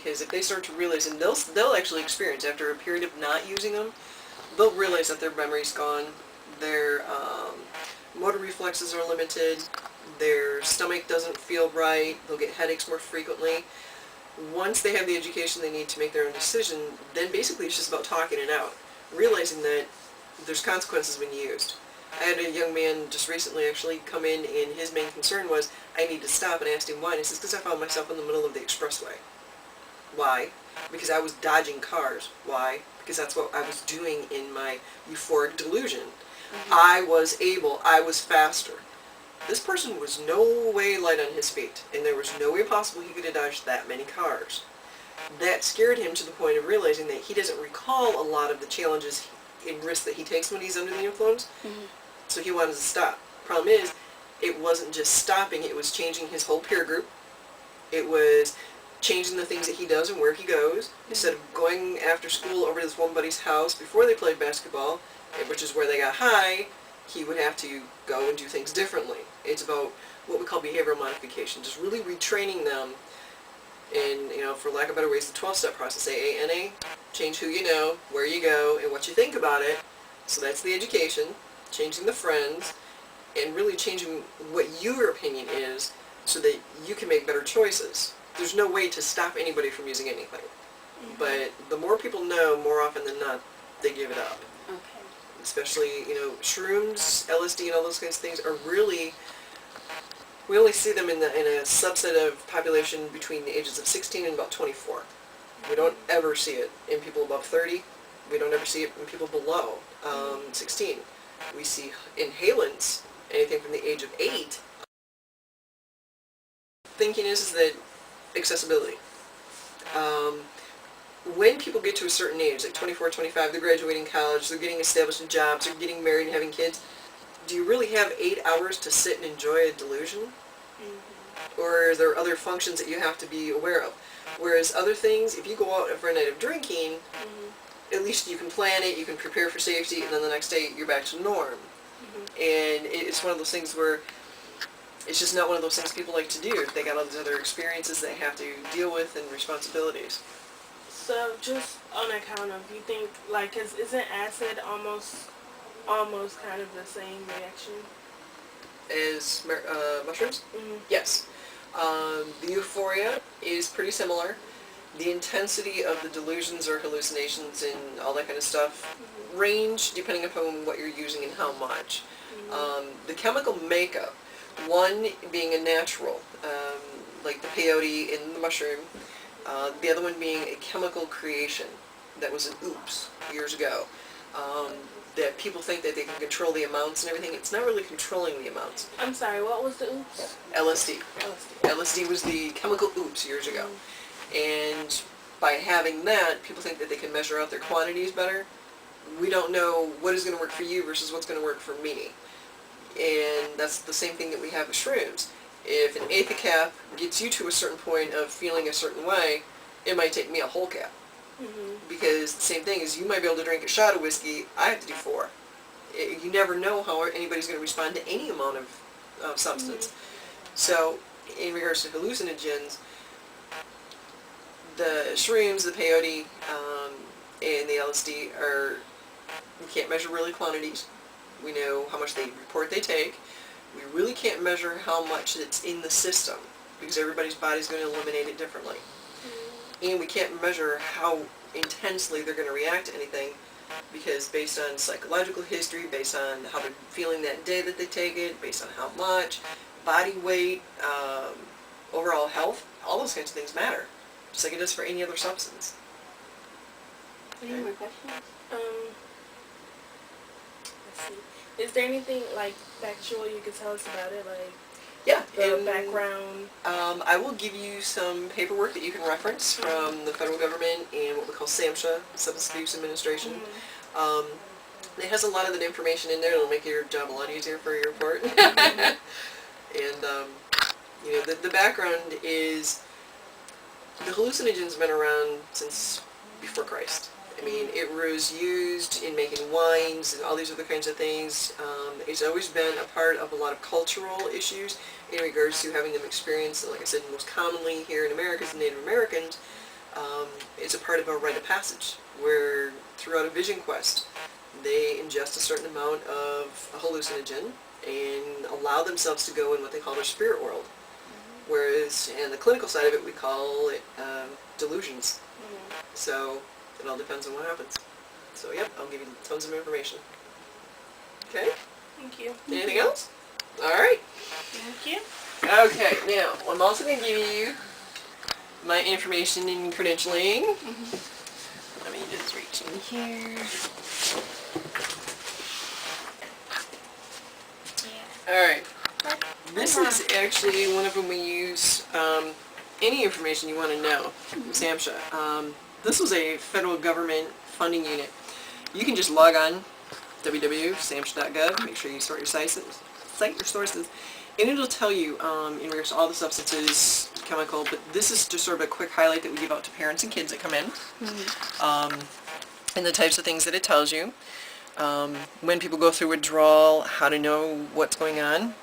because if they start to realize, and they'll actually experience after a period of not using them, they'll realize that their memory's gone, their motor reflexes are limited, their stomach doesn't feel right, they'll get headaches more frequently. Once they have the education they need to make their own decision, then basically it's just about talking it out, realizing that there's consequences when used. I had a young man just recently actually come in, and his main concern was, I need to stop, and I asked him why, and he says, because I found myself in the middle of the expressway. Why? Because I was dodging cars. Why? Because that's what I was doing in my euphoric delusion. I was faster. This person was no way light on his feet, and there was no way possible he could have dodged that many cars. That scared him to the point of realizing that he doesn't recall a lot of the challenges and risks that he takes when he's under the influence, so he wanted to stop. Problem is, it wasn't just stopping, it was changing his whole peer group. It was changing the things that he does and where he goes. Instead of going after school over to this one buddy's house before they played basketball, which is where they got high, he would have to go and do things differently. It's about what we call behavioral modification, just really retraining them in, for lack of better ways, the 12-step process, AANA, change who you know, where you go, and what you think about it. So that's the education, changing the friends, and really changing what your opinion is so that you can make better choices. There's no way to stop anybody from using anything. But the more people know, more often than not, they give it up. Okay. Especially, shrooms, LSD, and all those kinds of things are really, we only see them in a subset of population between the ages of 16 and about 24. We don't ever see it in people above 30. We don't ever see it in people below 16. We see inhalants, anything from the age of 8. Thinking is that accessibility. When people get to a certain age, like 24, 25, they're graduating college, they're getting established in jobs, they're getting married and having kids, do you really have 8 hours to sit and enjoy a delusion? Or are there other functions that you have to be aware of? Whereas other things, if you go out for a night of drinking, at least you can plan it, you can prepare for safety, and then the next day you're back to norm. And it's one of those things where it's just not one of those things people like to do. They got all these other experiences they have to deal with and responsibilities. So just on account of, you think, like, isn't acid almost kind of the same reaction? As mushrooms? Yes. The euphoria is pretty similar. The intensity of the delusions or hallucinations and all that kind of stuff range depending upon what you're using and how much. The chemical makeup, one being a natural, like the peyote in the mushroom, the other one being a chemical creation that was an oops years ago. That people think that they can control the amounts and everything. It's not really controlling the amounts. I'm sorry, what was the oops? LSD. LSD. LSD was the chemical oops years ago. And by having that, people think that they can measure out their quantities better. We don't know what is going to work for you versus what's going to work for me. And that's the same thing that we have with shrooms. If an eighth of cap gets you to a certain point of feeling a certain way, it might take me a whole cap. Because the same thing is, you might be able to drink a shot of whiskey, I have to do 4. You never know how anybody's going to respond to any amount of substance. So, in regards to hallucinogens, the shrooms, the peyote, and the LSD we can't measure really quantities. We know how much they report they take. We really can't measure how much it's in the system, because everybody's body's going to eliminate it differently. And we can't measure how intensely they're going to react to anything, because based on psychological history, based on how they're feeling that day that they take it, based on how much, body weight, overall health, all those kinds of things matter, just like it does for any other substance. Any more questions? Let's see. Is there anything, like, factual you could tell us about it, like Yeah, the background? I will give you some paperwork that you can reference from the federal government and what we call SAMHSA, Substance Abuse Administration. It has a lot of that information in there. It'll make your job a lot easier for your report. And the background is, the hallucinogens have been around since before Christ. I mean, it was used in making wines and all these other kinds of things. It's always been a part of a lot of cultural issues in regards to having them experience, like I said, most commonly here in America as Native Americans, It's a part of a rite of passage where throughout a vision quest they ingest a certain amount of a hallucinogen and allow themselves to go in what they call their spirit world. Whereas in the clinical side of it we call it delusions. So it all depends on what happens. So yep, I'll give you tons of information. Okay? Thank you. Anything else? Alright. Thank you. Okay, now I'm also going to give you my information and credentialing. Let me just reach in here. Alright. This is actually one of them we use, any information you want to know from SAMHSA. This was a federal government funding unit. You can just log on www.samhsa.gov, make sure you cite your sources, and it'll tell you in regards to all the substances, chemical, but this is just sort of a quick highlight that we give out to parents and kids that come in, and the types of things that it tells you. When people go through withdrawal, how to know what's going on.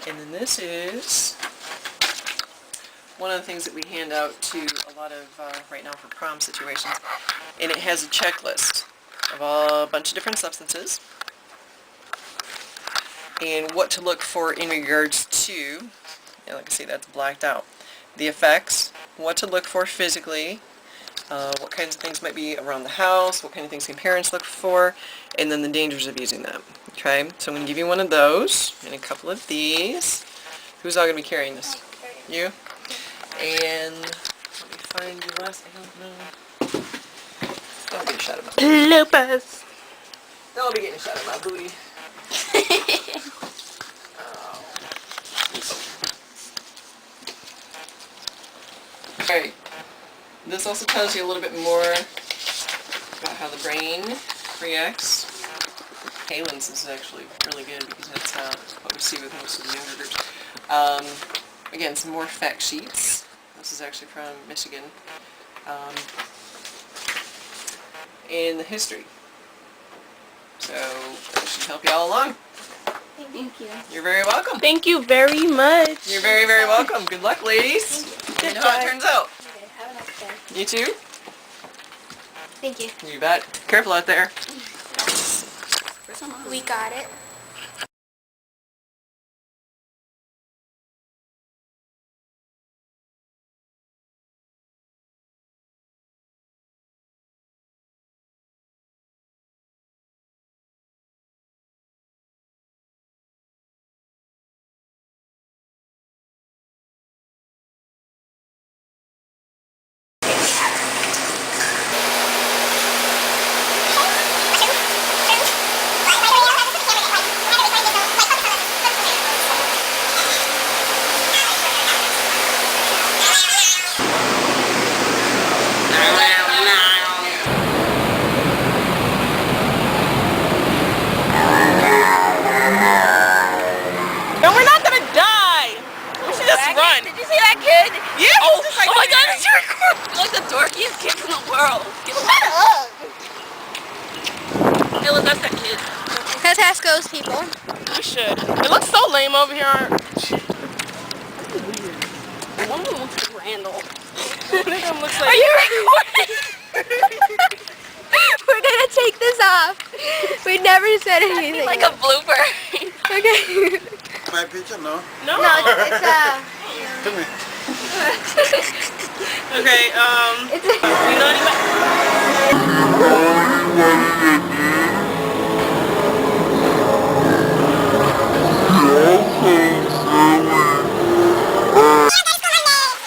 And then this is one of the things that we hand out to a lot of, right now for prom situations, and it has a checklist of a bunch of different substances and what to look for in regards to, like I say, that's blacked out, the effects, what to look for physically, what kinds of things might be around the house, what kind of things can parents look for, and then the dangers of using them. Okay, so I'm going to give you one of those and a couple of these. Who's all going to be carrying this? You? And let me find your last, I don't know. Don't get a shot of my booty. Lupus. Don't be getting a shot of my booty. Alright, this also tells you a little bit more about how the brain reacts. Halen's is actually really good because that's what we see with most of the younger groups. Again, some more fact sheets. This is actually from Michigan. And the history. So that should help you all along. Thank you. You're very welcome. Thank you very much. You're very, very welcome. Good luck, ladies. Let me know how it turns out. Okay, have a nice day. You too? Thank you. You bet. Careful out there. We got it. No, we're not gonna die. We should just run. Did you see that kid? Yeah. Oh my god, it's your car! You're like the dorkiest kid in the world. Shut up! Hey, look, that's that kid. Let's ask those people. We should. It looks so lame over here. One of them looks like Randall. One of them looks like. Are you recording? We're gonna take this off. We never said anything. Like a blooper. Okay. My picture, no? No. No, it's Come here. Okay. it's You know anybody?